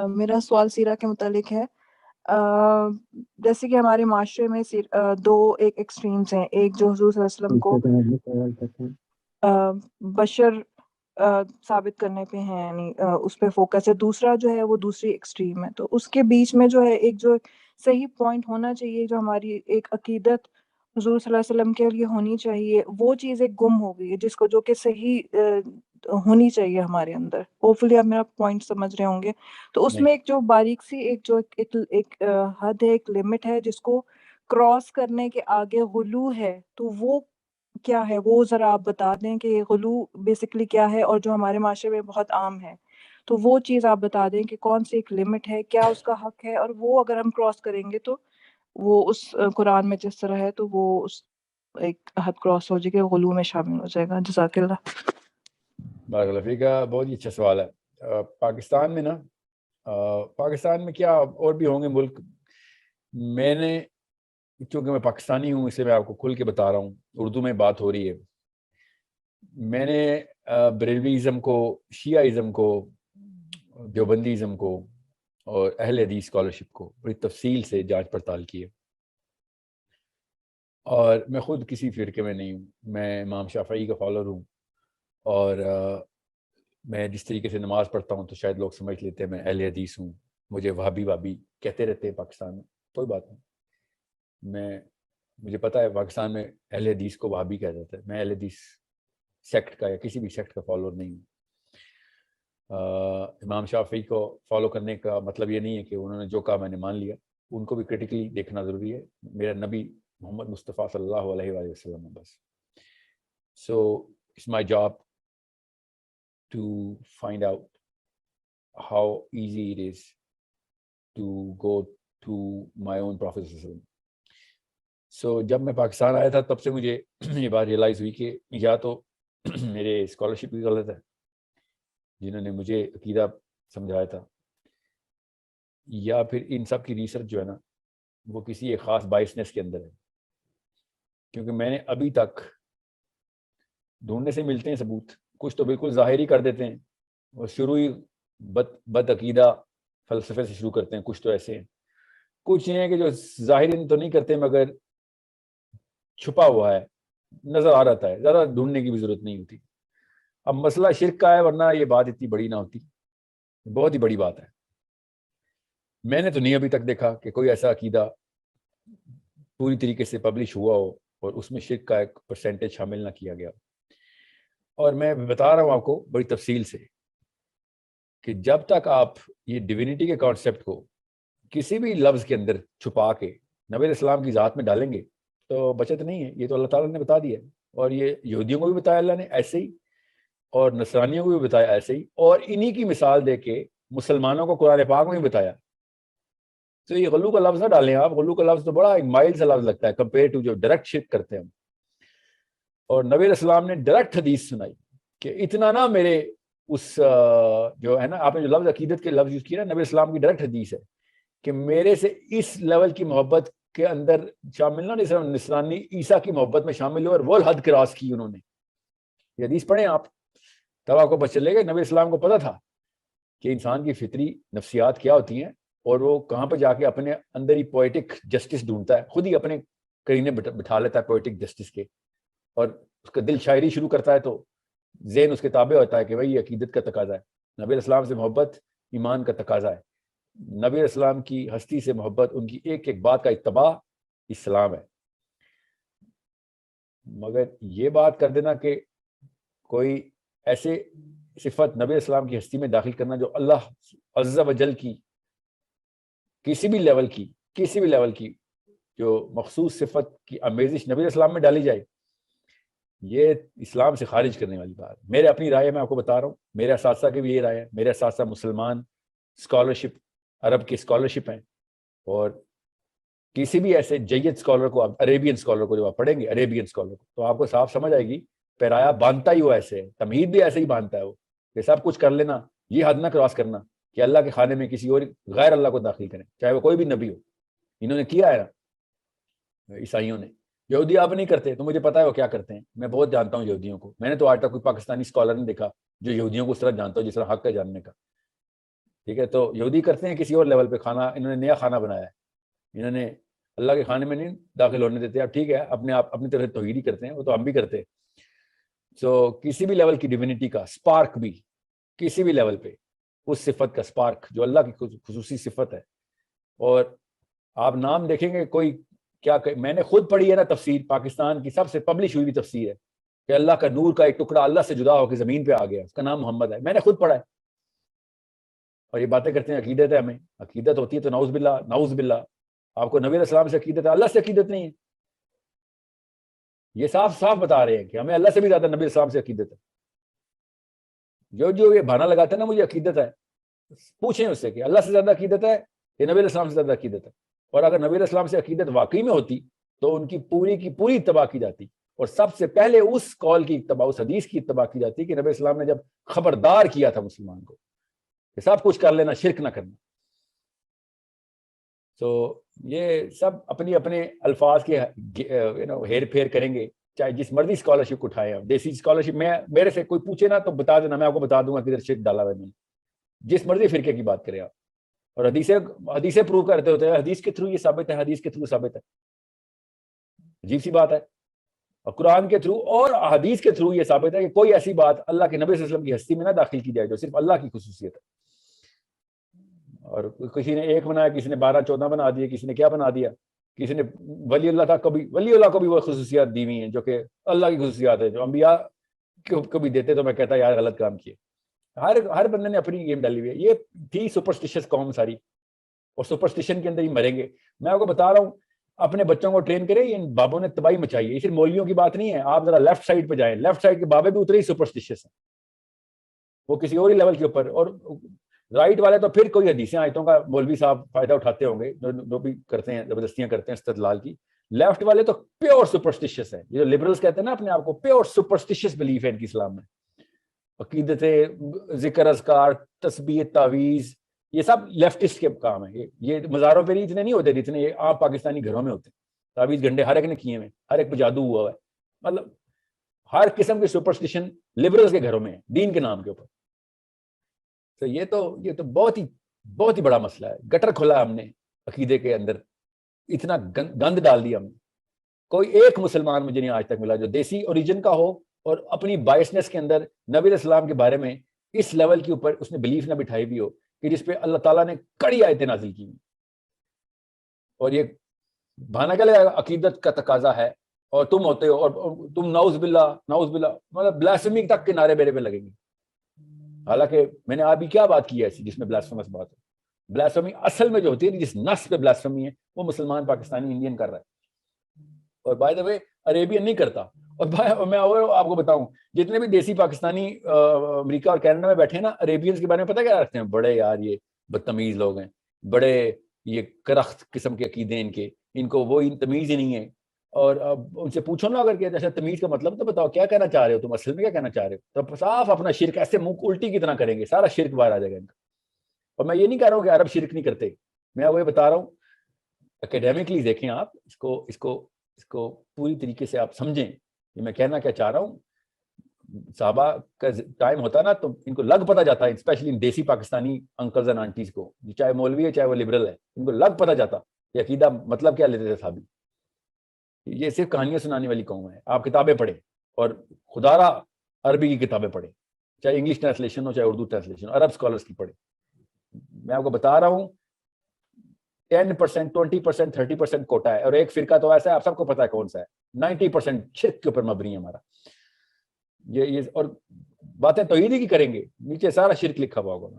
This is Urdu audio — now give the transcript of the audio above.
میرا سوال سیرہ کے متعلق ہے۔ جیسے کہ ہمارے معاشرے میں دو ایک ایکسٹریمز ہیں، ایک جو حضور صلی اللہ علیہ وسلم کو بشر ثابت کرنے پہ ہیں، یعنی اس پہ فوکس ہے، دوسرا جو ہے وہ دوسری ایکسٹریم ہے۔ تو اس کے بیچ میں جو ہے ایک جو صحیح پوائنٹ ہونا چاہیے، جو ہماری ایک عقیدت حضور صلی اللہ علیہ وسلم کے لیے ہونی چاہیے، وہ چیز ایک گم ہو گئی ہے، جس کو جو کہ صحیح ہونی چاہیے ہمارے اندر۔ ہوپفلی آپ میرا پوائنٹ سمجھ رہے ہوں گے۔ تو اس نہیں میں ایک جو باریک سی ایک جو ایک حد ہے، ایک لمٹ ہے، جس کو کراس کرنے کے آگے غلو ہے، تو وہ کیا ہے؟ وہ ذرا آپ بتا دیں کہ یہ غلو بیسیکلی کیا ہے، اور جو ہمارے معاشرے میں بہت عام ہے، تو وہ چیز آپ بتا دیں کہ کون سی ایک لمٹ ہے، کیا اس کا حق ہے، اور وہ اگر ہم کراس کریں گے تو وہ اس قرآن میں جس طرح ہے تو وہ اس ایک حد کراس ہو جائے گا، غلو میں شامل ہو جائے گا۔ جزاک اللہ۔ بارک اللہ فیک کا بہت ہی اچھا سوال ہے۔ پاکستان میں نا، پاکستان میں کیا اور بھی ہوں گے ملک، میں نے چونکہ میں پاکستانی ہوں، اسے میں آپ کو کھل کے بتا رہا ہوں، اردو میں بات ہو رہی ہے۔ میں نے بریلویزم کو، شیعہ ازم کو، دیوبندی ازم کو اور اہل حدیث اسکالرشپ کو بڑی تفصیل سے جانچ پڑتال کی ہے، اور میں خود کسی فرقے میں نہیں ہوں۔ میں امام شافعی کا فالوور ہوں، اور میں جس طریقے سے نماز پڑھتا ہوں تو شاید لوگ سمجھ لیتے ہیں میں اہل حدیث ہوں۔ مجھے وہابی کہتے رہتے ہیں پاکستان میں، کوئی بات نہیں، مجھے پتہ ہے پاکستان میں اہل حدیث کو وہابی کہا جاتا ہے۔ میں اہل حدیث سیکٹ کا یا کسی بھی سیکٹ کا فالوور نہیں ہوں۔ امام شافعی کو فالو کرنے کا مطلب یہ نہیں ہے کہ انہوں نے جو کہا میں نے مان لیا، ان کو بھی کرٹیکلی دیکھنا ضروری ہے۔ میرا نبی محمد مصطفیٰ صلی اللہ علیہ وآلہ وسلم ہے بس۔ So it's my job to find out how easy it is to go to my own Prophet. So جب میں پاکستان آیا تھا تب سے مجھے یہ بات ریئلائز ہوئی کہ یا تو میرے اسکالرشپ بھی غلط ہے، جنہوں نے مجھے عقیدہ سمجھایا تھا، یا پھر ان سب کی ریسرچ جو ہے نا وہ کسی ایک خاص بائسنس کے اندر ہے، کیونکہ میں نے ابھی تک ڈھونڈنے سے ملتے ہیں ثبوت، کچھ تو بالکل ظاہری کر دیتے ہیں اور شروع ہی بد عقیدہ فلسفے سے شروع کرتے ہیں، کچھ تو ایسے ہیں، کچھ یہ ہیں کہ جو ظاہری تو نہیں کرتے مگر چھپا ہوا ہے، نظر آ رہتا ہے، زیادہ ڈھونڈنے کی بھی ضرورت نہیں ہوتی۔ اب مسئلہ شرک کا ہے، ورنہ یہ بات اتنی بڑی نہ ہوتی، بہت ہی بڑی بات ہے۔ میں نے تو نہیں ابھی تک دیکھا کہ کوئی ایسا عقیدہ پوری طریقے سے پبلش ہوا ہو اور اس میں شرک کا ایک پرسنٹیج شامل نہ کیا گیا۔ اور میں بتا رہا ہوں آپ کو بڑی تفصیل سے کہ جب تک آپ یہ ڈیوینٹی کے کانسیپٹ کو کسی بھی لفظ کے اندر چھپا کے نبی علیہ السلام کی ذات میں ڈالیں گے تو بچت نہیں ہے۔ یہ تو اللہ تعالیٰ نے بتا دیا ہے، اور یہ یہودیوں کو بھی بتایا اللہ نے ایسے ہی، اور نصرانیوں کو بھی بتایا ایسے ہی، اور انہی کی مثال دے کے مسلمانوں کو قرآن پاک میں بھی بتایا۔ تو یہ غلو کا لفظ نہ ڈالیں آپ، غلو کا لفظ تو بڑا ایک مائلڈ سا لفظ لگتا ہے کمپیئر ٹو جو ڈائریکٹ شرک کرتے ہیں ہم۔ اور نبی علیہ السلام نے ڈائریکٹ حدیث سنائی کہ اتنا نہ میرے اس جو ہے نا، آپ نے جو لفظ عقیدت کے لفظ یوز کیا نا، نبی علیہ السلام کی ڈائریکٹ حدیث ہے کہ میرے سے اس لیول کی محبت کے اندر شامل نہ، صرف نصرانی عیسیٰ کی محبت میں شامل ہو، اور وہ حد کراس کی انہوں نے۔ یہ حدیث پڑھیں آپ، تب آپ کو پتہ چلے گا نبی اسلام کو پتہ تھا کہ انسان کی فطری نفسیات کیا ہوتی ہیں، اور وہ کہاں پہ جا کے اپنے اندر ہی پوئٹک جسٹس ڈھونڈتا ہے، خود ہی اپنے کرینے بٹھا لیتا ہے پوئٹک جسٹس کے، اور اس کا دل شاعری شروع کرتا ہے تو ذہن اس کے تابع ہوتا ہے کہ بھائی یہ عقیدت کا تقاضا ہے، نبی علیہ السلام سے محبت ایمان کا تقاضا ہے، نبی علیہ السلام کی ہستی سے محبت، ان کی ایک ایک بات کا اتباع اسلام ہے۔ مگر یہ بات کر دینا کہ کوئی ایسے صفت نبی علیہ السلام کی ہستی میں داخل کرنا جو اللہ عز و جل کی کسی بھی لیول کی جو مخصوص صفت کی آمیزش نبی علیہ السلام میں ڈالی جائے، یہ اسلام سے خارج کرنے والی بات ہے۔ میرے اپنی رائے میں آپ کو بتا رہا ہوں، میرے اساتذہ کی بھی یہ رائے ہے، میرے اساتذہ مسلمان اسکالرشپ، عرب کی اسکالرشپ ہیں، اور کسی بھی ایسے جید اسکالر کو، آپ عربین اسکالر کو جب آپ پڑھیں گے، عربین اسکالر کو، تو آپ کو صاف سمجھ آئے گی پیرایا باندھتا ہی وہ ایسے ہے، تمہید بھی ایسے ہی باندھتا ہے وہ، کہ سب کچھ کر لینا، یہ حد نہ کراس کرنا کہ اللہ کے خانے میں کسی اور غیر اللہ کو داخل کریں، چاہے وہ کوئی بھی نبی ہو۔ انہوں نے کیا ہے نا عیسائیوں نے، یہودی آپ نہیں کرتے، تو مجھے پتا ہے وہ کیا کرتے ہیں، میں بہت جانتا ہوں یہودیوں کو، میں نے تو آج تک کوئی پاکستانی اسکالر نہیں دیکھا جو یہودیوں کو اس طرح جانتا ہو جس طرح حق ہے جاننے کا۔ ٹھیک ہے, تو یہودی کرتے ہیں کسی اور لیول پہ کھانا, انہوں نے نیا کھانا بنایا ہے, انہوں نے اللہ کے کھانے میں نہیں داخل ہونے دیتے. اب ٹھیک ہے, اپنے آپ اپنی طرف توحید ہی کرتے ہیں, وہ تو ہم بھی کرتے ہیں. سو کسی بھی لیول کی ڈیوینٹی کا سپارک بھی, کسی بھی لیول پہ اس صفت کا سپارک جو اللہ کی خصوصی صفت ہے. اور آپ نام دیکھیں گے کوئی کیا, میں نے خود پڑھی ہے نا تفسیر, پاکستان کی سب سے پبلش ہوئی بھی تفسیر ہے کہ اللہ کا نور کا ایک ٹکڑا اللہ سے جدا ہو کے زمین پہ آ گیا, اس کا نام محمد ہے, میں نے خود پڑھا ہے. اور یہ باتیں کرتے ہیں عقیدت ہے, ہمیں عقیدت ہوتی ہے تو نعوذ باللہ نعوذ باللہ. آپ کو نبی علیہ السلام سے عقیدت ہے, اللہ سے عقیدت نہیں ہے. یہ صاف صاف بتا رہے ہیں کہ ہمیں اللہ سے بھی زیادہ نبی علیہ السلام سے عقیدت ہے. جو یہ بہانہ لگاتا ہے نا مجھے عقیدت ہے, پوچھیں اس سے کہ اللہ سے زیادہ عقیدت ہے یا نبی علیہ السلام سے زیادہ عقیدت ہے. اور اگر نبی علیہ السلام سے عقیدت واقعی میں ہوتی تو ان کی پوری اتباع کی جاتی, اور سب سے پہلے اس قول کی اتباع, اس حدیث کی اتباع کی جاتی کہ نبی علیہ السلام نے جب خبردار کیا تھا مسلمان کو کہ سب کچھ کر لینا, شرک نہ کرنا. تو یہ سب اپنی اپنے الفاظ کے ہیر پھیر کریں گے, چاہے جس مرضی اسکالرشپ اٹھائے. دیسی اسکالرشپ میں میرے سے کوئی پوچھے نا تو بتا دینا, میں آپ کو بتا دوں گا کدھر شرک ڈالا ہوا ہے میں نے, جس مرضی فرقے کی بات کرے آپ. اور حدیثیں پروو کرتے ہوتے ہیں, حدیث کے تھرو یہ ثابت ہے, حدیث کے تھرو ثابت ہے. عجیب سی بات ہے. اور قرآن کے تھرو اور حدیث کے تھرو یہ ثابت ہے کہ کوئی ایسی بات اللہ کے نبی صلی اللہ علیہ وسلم کی ہستی میں نہ داخل کی جائے جو صرف اللہ کی خصوصیت ہے. اور کسی نے ایک بنایا, کسی نے 12-14 بنا دیے, کسی نے کیا بنا دیا, کسی نے ولی اللہ تھا, کبھی ولی اللہ کو بھی وہ خصوصیات دی ہوئی ہیں جو کہ اللہ کی خصوصیات ہے, جو انبیاء کو بھی دیتے. تو میں کہتا یار غلط کام کیے. ہر بندے نے اپنی گیم ڈالی ہوئی ہے. یہ تھی سپرسٹیشس قوم ساری, اور سپرسٹیشن کے اندر ہی مریں گے. میں آپ کو بتا رہا ہوں, اپنے بچوں کو ٹرین کرے, ان بابوں نے تباہی مچائی ہے. یہ صرف مولویوں کی بات نہیں ہے, آپ ذرا لیفٹ سائڈ پہ جائیں, لیفٹ سائڈ کے بابے بھی اترے ہی سپرسٹیشس ہیں, وہ کسی اور ہی لیول کے اوپر. اور رائٹ والے تو پھر کوئی حدیثیں آیتوں کا مولوی صاحب فائدہ اٹھاتے ہوں گے, جو بھی کرتے ہیں زبردستیاں کرتے ہیں استدلال کی. لیفٹ والے تو پیور سپرسٹیشس ہیں. یہ جو لبرلز کہتے ہیں نا اپنے آپ کو, پیور سپرسٹیشس بلیف ہے ان کی اسلام میں. عقیدتیں, ذکر اذکار, تسبیح, تعویذ, یہ سب لیفٹسٹ کے کام ہیں. یہ مزاروں پہ اتنے نہیں ہوتے جتنے یہ عام پاکستانی گھروں میں ہوتے ہیں. تعویذ گھنٹے ہر ایک نے کیے ہوئے, ہر ایک پہ جادو ہوا ہے. مطلب ہر قسم کی سپرسٹیشن لبرلز کے گھروں میں ہے دین کے نام کے اوپر. تو یہ تو بہت ہی بڑا مسئلہ ہے. گٹر کھولا ہم نے عقیدے کے اندر, اتنا گند ڈال دیا ہم نے. کوئی ایک مسلمان مجھے نہیں آج تک ملا جو دیسی اوریجن کا ہو اور اپنی بائسنس کے اندر نبی علیہ السلام کے بارے میں اس لیول کے اوپر اس نے بلیف نہ بٹھائی بھی ہو کہ جس پہ اللہ تعالیٰ نے کڑی آیتیں نازل کی. اور یہ بہانہ کیا لگا, عقیدت کا تقاضا ہے اور تم ہوتے ہو, اور تم نعوذ باللہ مطلب بلاسفمی تک کے نعرے میرے پہ لگیں گے. حالانکہ میں نے ابھی کیا بات کی ہے ایسی جس میں بلاسفیمس بات ہے. بلاسفمی اصل میں جو ہوتی ہے جس نص پہ بلاسفمی ہے وہ مسلمان, پاکستانی, انڈین کر رہا ہے. اور بائی دا وے عربین نہیں کرتا. اور میں آپ کو بتاؤں, جتنے بھی دیسی پاکستانی امریکہ اور کینیڈا میں بیٹھے ہیں نا, عربینز کے بارے میں پتہ کیا رکھتے ہیں, بڑے یار یہ بدتمیز لوگ ہیں, بڑے یہ کرخت قسم کے عقیدے ان کو وہ تمیز ہی نہیں ہے. اور اب ان سے پوچھو نا اگر کہ ایسا تمیز کا مطلب تو بتاؤ کیا کہنا چاہ رہے ہو تم, اصل میں کیا کہنا چاہ رہے ہو. تو صاف اپنا شرک ایسے منہ الٹی کی طرح کریں گے, سارا شرک باہر آ جائے گا ان کا. اور میں یہ نہیں کہہ رہا ہوں کہ عرب شرک نہیں کرتے, میں وہ بتا رہا ہوں اکیڈیمکلی دیکھیں آپ اس کو پوری طریقے سے آپ سمجھیں کہ میں کہنا کیا چاہ رہا ہوں. صحابہ کا ٹائم ہوتا نا تو ان کو لگ پتہ جاتا ہے, اسپیشلی ان دیسی پاکستانی انکلز اینڈ آنٹیز کو, چاہے مولوی ہے چاہے وہ لبرل ہے, ان کو لگ پتہ جاتا کہ عقیدہ مطلب کیا لیتے تھے صحابی. یہ صرف کہانیاں سنانے والی قوم ہے. آپ کتابیں پڑھیں اور خدا را عربی کی کتابیں پڑھیں, چاہے انگلش ٹرانسلیشن ہو چاہے اردو ٹرانسلیشن ہو, عرب اسکالرس کی پڑھیں. میں آپ کو بتا رہا ہوں 10%, 20%, 30% کوٹا ہے, اور ایک فرقہ تو ایسا ہے آپ سب کو پتا ہے کون سا ہے, 90% شرک کے اوپر مبنی ہے ہمارا. یہ اور باتیں توحید کی کریں گے, نیچے سارا شرک لکھا ہوا ہوگا.